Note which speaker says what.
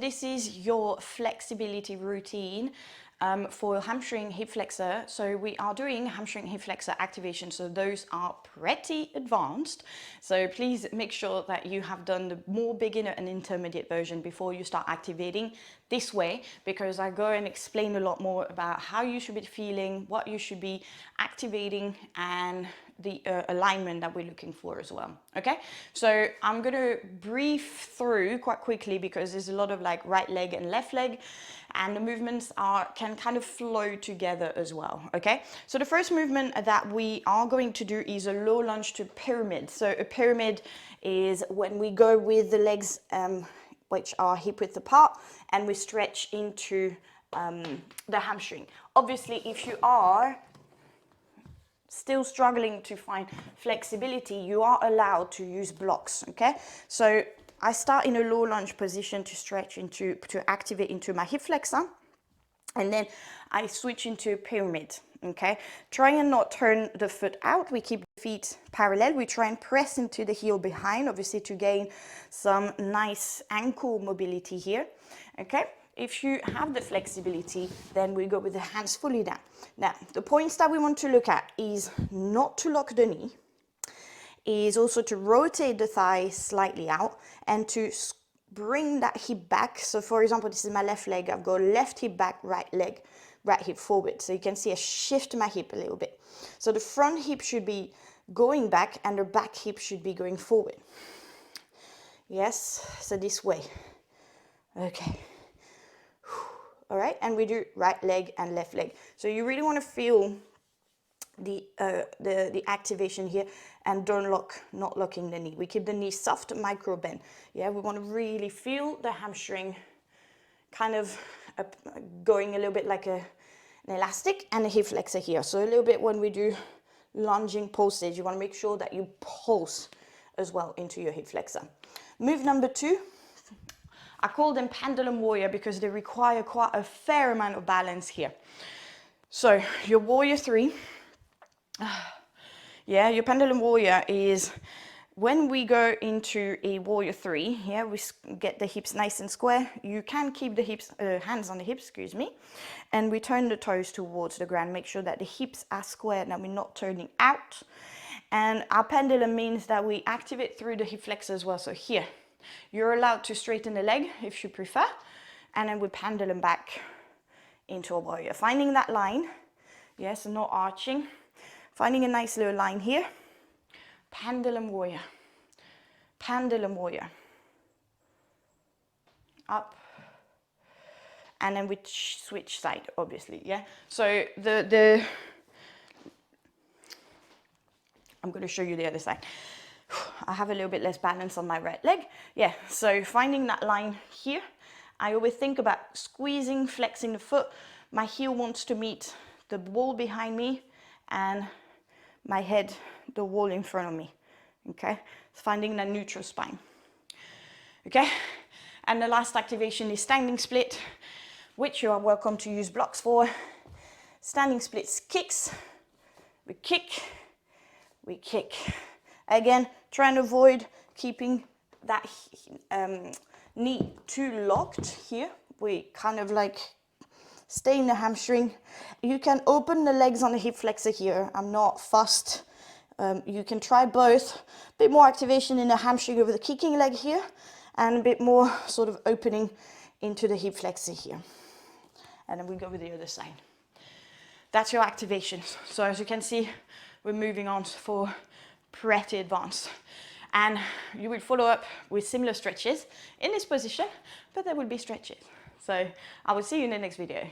Speaker 1: this is your flexibility routine for hamstring hip flexor. So we are doing hamstring hip flexor activation. So those are pretty advanced. So please make sure that you have done the more beginner and intermediate version before you start activating this way, because I go and explain a lot more about how you should be feeling, what you should be activating, and the alignment that we're looking for as well. Okay, so I'm gonna brief through quite quickly because there's a lot of like right leg and left leg, and the movements can kind of flow together as well. Okay, so the first movement that we are going to do is a low lunge to pyramid. So a pyramid is when we go with the legs which are hip width apart, and we stretch into the hamstring. Obviously, if you are still struggling to find flexibility, you are allowed to use blocks. Okay, so I start in a low lunge position to stretch into, to activate into my hip flexor, and then I switch into a pyramid. Okay, try and not turn the foot out. We keep the feet parallel. We try and press into the heel behind, obviously to gain some nice ankle mobility here. Okay, if you have the flexibility, then we go with the hands fully down. Now, the points that we want to look at is not to lock the knee, is also to rotate the thigh slightly out and to bring that hip back. So for example, this is my left leg. I've got left hip back, right leg, right hip forward. So you can see I shift my hip a little bit. So the front hip should be going back and the back hip should be going forward. Yes, so this way. Okay. All right, and we do right leg and left leg. So you really want to feel the activation here, and don't lock, not locking the knee. We keep the knee soft, micro bend. Yeah, we want to really feel the hamstring kind of going a little bit like an elastic, and a hip flexor here. So a little bit when we do lunging pulses, you want to make sure that you pulse as well into your hip flexor. Move number 2. I call them Pendulum Warrior because they require quite a fair amount of balance here. So your Warrior 3, yeah, your Pendulum Warrior is when we go into a Warrior 3, yeah, we get the hips nice and square. You can keep the hips, hands on the hips, excuse me, and we turn the toes towards the ground. Make sure that the hips are square and that we're not turning out. And our pendulum means that we activate through the hip flexor as well. So here, you're allowed to straighten the leg if you prefer, and then we pendulum back into a warrior. Finding that line, yes, not arching. Finding a nice little line here. Pendulum warrior. Pendulum warrior. Up. And then we switch side, obviously, yeah? So I'm going to show you the other side. I have a little bit less balance on my right leg. Yeah, so finding that line here, I always think about squeezing, flexing the foot. My heel wants to meet the wall behind me and my head, the wall in front of me. Okay, finding that neutral spine. Okay, and the last activation is standing split, which you are welcome to use blocks for. Standing splits, kicks, we kick, we kick. Again, try and avoid keeping that knee too locked here. We kind of like stay in the hamstring. You can open the legs on the hip flexor here. I'm not fussed. You can try both. A bit more activation in the hamstring over the kicking leg here, and a bit more sort of opening into the hip flexor here. And then we go with the other side. That's your activations. So as you can see, we're moving on for pretty advanced, and you will follow up with similar stretches in this position, but there will be stretches. So I will see you in the next video.